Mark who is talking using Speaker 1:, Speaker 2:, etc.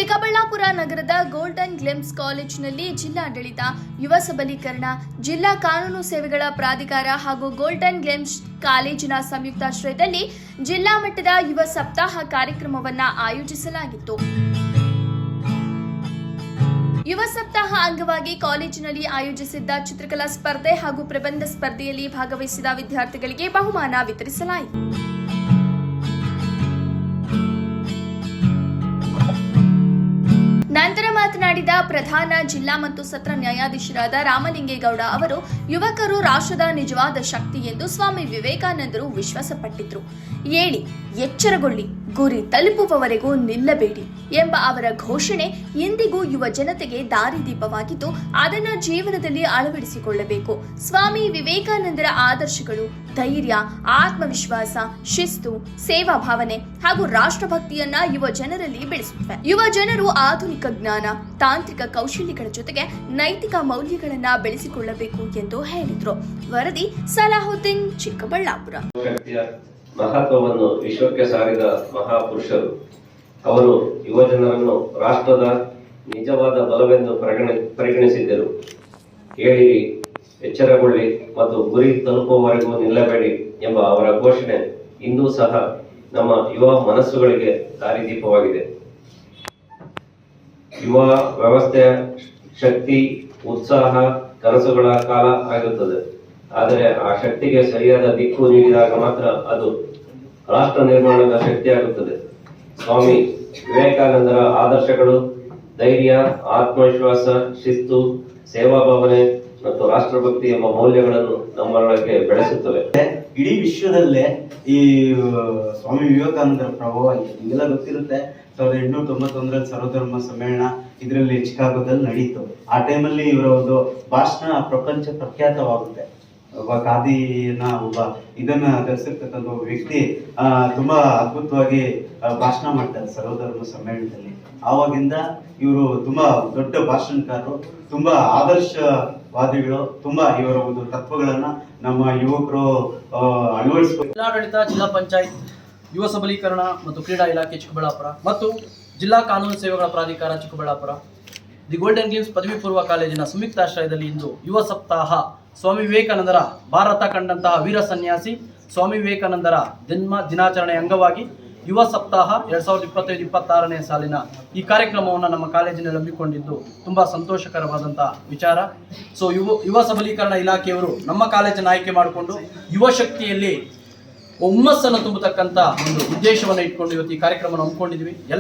Speaker 1: ಚಿಕ್ಕಬಳ್ಳಾಪುರ ನಗರದ golden glimpse ಕಾಲೇಜಿನಲ್ಲಿ ಜಿಲ್ಲಾಡಳಿತ, ಯುವ ಸಬಲೀಕರಣ, ಜಿಲ್ಲಾ ಕಾನೂನು ಸೇವೆಗಳ ಪ್ರಾಧಿಕಾರ ಹಾಗೂ ಗೋಲ್ಡನ್ ಗ್ಲಿಮ್ಸ್ ಕಾಲೇಜಿನ ಸಂಯುಕ್ತಾಶ್ರಯದಲ್ಲಿ ಜಿಲ್ಲಾ ಮಟ್ಟದ ಯುವ ಸಪ್ತಾಹ ಕಾರ್ಯಕ್ರಮವನ್ನು ಆಯೋಜಿಸಲಾಗಿತ್ತು. ಯುವ ಸಪ್ತಾಹ ಅಂಗವಾಗಿ ಕಾಲೇಜಿನಲ್ಲಿ ಆಯೋಜಿಸಿದ್ದ ಚಿತ್ರಕಲಾ ಸ್ಪರ್ಧೆ ಹಾಗೂ ಪ್ರಬಂಧ ಸ್ಪರ್ಧೆಯಲ್ಲಿ ಭಾಗವಹಿಸಿದ ವಿದ್ಯಾರ್ಥಿಗಳಿಗೆ ಬಹುಮಾನ ವಿತರಿಸಲಾಯಿತು. ನಂತರ ಮಾತನಾಡಿದ ಪ್ರಧಾನ ಜಿಲ್ಲಾ ಮತ್ತು ಸತ್ರ ನ್ಯಾಯಾಧೀಶರಾದ ರಾಮಲಿಂಗೇಗೌಡ ಅವರು, ಯುವಕರು ರಾಷ್ಟ್ರದ ನಿಜವಾದ ಶಕ್ತಿ ಎಂದು ಸ್ವಾಮಿ ವಿವೇಕಾನಂದರು ವಿಶ್ವಾಸಪಟ್ಟಿದ್ರು. ಏಳಿ, ಎಚ್ಚರಗೊಳ್ಳಿ, ಗುರಿ ತಲುಪುವವರೆಗೂ ನಿಲ್ಲಬೇಡಿ ಎಂಬ ಅವರ ಘೋಷಣೆ ಇಂದಿಗೂ ಯುವ ಜನತೆಗೆ ದಾರಿದೀಪವಾಗಿದ್ದು, ಅದನ್ನು ಜೀವನದಲ್ಲಿ ಅಳವಡಿಸಿಕೊಳ್ಳಬೇಕು. ಸ್ವಾಮಿ ವಿವೇಕಾನಂದರ ಆದರ್ಶಗಳು ಧೈರ್ಯ, ಆತ್ಮವಿಶ್ವಾಸ, ಶಿಸ್ತು, ಸೇವಾ ಭಾವನೆ ಹಾಗೂ ರಾಷ್ಟ್ರಭಕ್ತಿಯನ್ನ ಯುವ ಜನರಲ್ಲಿ ಬೆಳೆಸುತ್ತವೆ. ಯುವ ಜನರು ಆಧುನಿಕ ಜ್ಞಾನ, ತಾಂತ್ರಿಕ ಕೌಶಲ್ಯಗಳ ಜೊತೆಗೆ ನೈತಿಕ ಮೌಲ್ಯಗಳನ್ನ ಬೆಳೆಸಿಕೊಳ್ಳಬೇಕು ಎಂದು ಹೇಳಿದರು. ವರದಿ ಸಲಾಹುದ್ದೀನ್, ಚಿಕ್ಕಬಳ್ಳಾಪುರ.
Speaker 2: ಮಹತ್ವವನ್ನು ವಿಶ್ವಕ್ಕೆ ಸಾರಿದ ಮಹಾಪುರುಷರು. ಅವರು ಯುವಜನರನ್ನು ರಾಷ್ಟ್ರದ ನಿಜವಾದ ಬಲವೆಂದು ಪರಿಗಣಿಸಿದ್ದರು. ಹೇಳಿರಿ, ಎಚ್ಚರಗೊಳ್ಳಿ ಮತ್ತು ಗುರಿ ತಲುಪುವವರೆಗೂ ನಿಲ್ಲಬೇಡಿ ಎಂಬ ಅವರ ಘೋಷಣೆ ಇಂದೂ ಸಹ ನಮ್ಮ ಯುವ ಮನಸ್ಸುಗಳಿಗೆ ದಾರಿದೀಪವಾಗಿದೆ. ಯುವ ವ್ಯವಸ್ಥೆಯ ಶಕ್ತಿ, ಉತ್ಸಾಹ, ಕನಸುಗಳ ಕಾಲ ಆಗುತ್ತದೆ. ಆದರೆ ಆ ಶಕ್ತಿಗೆ ಸರಿಯಾದ ದಿಕ್ಕು ನೀಡಿದಾಗ ಮಾತ್ರ ಅದು ರಾಷ್ಟ್ರ ನಿರ್ಮಾಣದ ಶಕ್ತಿಯಾಗುತ್ತದೆ. ಸ್ವಾಮಿ ವಿವೇಕಾನಂದರ ಆದರ್ಶಗಳು ಧೈರ್ಯ, ಆತ್ಮವಿಶ್ವಾಸ, ಶಿಸ್ತು, ಸೇವಾ ಭಾವನೆ ಮತ್ತು ರಾಷ್ಟ್ರಭಕ್ತಿ ಎಂಬ ಮೌಲ್ಯಗಳನ್ನು ನಮ್ಮೊಳಗೆ ಬೆಳೆಸುತ್ತವೆ.
Speaker 3: ಇಡೀ ವಿಶ್ವದಲ್ಲೇ ಈ ಸ್ವಾಮಿ ವಿವೇಕಾನಂದರ ಪ್ರಭಾವ ನಿಮಗೆಲ್ಲ ಗೊತ್ತಿರುತ್ತೆ. 1891 ಸರ್ವಧರ್ಮ ಸಮ್ಮೇಳನ ಇದರಲ್ಲಿ ಚಿಕಾಗೋದಲ್ಲಿ ನಡೀತು. ಆ ಟೈಮಲ್ಲಿ ಇವರ ಒಂದು ಭಾಷಣ ಪ್ರಪಂಚ ಪ್ರಖ್ಯಾತವಾಗುತ್ತೆ. ಒಬ್ಬ ಇದನ್ನ ಧರಿಸಿರ್ತಕ್ಕಂಥ ಒಬ್ಬ ವ್ಯಕ್ತಿ ತುಂಬಾ ಅದ್ಭುತವಾಗಿ ಭಾಷಣ ಮಾಡ್ತಾರೆ ಸರ್ವಧರ್ಮ ಸಮ್ಮೇಳನದಲ್ಲಿ. ಆವಾಗಿಂದ ಇವರು ತುಂಬಾ ದೊಡ್ಡ ಭಾಷಣಕಾರರು, ತುಂಬಾ ಆದರ್ಶವಾದಿಗಳು. ತುಂಬಾ ಇವರ ಒಂದು ತತ್ವಗಳನ್ನ ನಮ್ಮ ಯುವಕರು ಅಳವಡಿಸಬೇಕು.
Speaker 4: ಜಿಲ್ಲಾಡಳಿತ, ಜಿಲ್ಲಾ ಪಂಚಾಯತ್, ಯುವ ಸಬಲೀಕರಣ ಮತ್ತು ಕ್ರೀಡಾ ಇಲಾಖೆ ಚಿಕ್ಕಬಳ್ಳಾಪುರ ಮತ್ತು ಜಿಲ್ಲಾ ಕಾನೂನು ಸೇವೆಗಳ ಪ್ರಾಧಿಕಾರ ಚಿಕ್ಕಬಳ್ಳಾಪುರ, ದಿ ಗೋಲ್ಡನ್ ಗ್ಲಿಮ್ಸ್ ಪದವಿ ಪೂರ್ವ ಕಾಲೇಜಿನ ಸಂಯುಕ್ತಾಶ್ರಯದಲ್ಲಿ ಇಂದು ಯುವ ಸಪ್ತಾಹ, ಸ್ವಾಮಿ ವಿವೇಕಾನಂದರ ಭಾರತ ಕಂಡಂತಹ ವೀರ ಸನ್ಯಾಸಿ ಸ್ವಾಮಿ ವಿವೇಕಾನಂದರ ಜನ್ಮ ದಿನಾಚರಣೆ ಅಂಗವಾಗಿ ಯುವ ಸಪ್ತಾಹ 2025-26ನೇ ಸಾಲಿನ ಈ ಕಾರ್ಯಕ್ರಮವನ್ನು ನಮ್ಮ ಕಾಲೇಜಿನಲ್ಲಿ ಹಮ್ಮಿಕೊಂಡಿದ್ದು ತುಂಬ ಸಂತೋಷಕರವಾದಂಥ ವಿಚಾರ. ಸೊ ಯುವ ಸಬಲೀಕರಣ ಇಲಾಖೆಯವರು ನಮ್ಮ ಕಾಲೇಜನ್ನು ಆಯ್ಕೆ ಮಾಡಿಕೊಂಡು ಯುವ ಶಕ್ತಿಯಲ್ಲಿ ಹುಮ್ಮಸ್ಸನ್ನು ತುಂಬತಕ್ಕಂಥ ಒಂದು ಉದ್ದೇಶವನ್ನು ಇಟ್ಕೊಂಡು ಇವತ್ತು ಈ ಕಾರ್ಯಕ್ರಮವನ್ನು ಹಮ್ಮಿಕೊಂಡಿದ್ವಿ.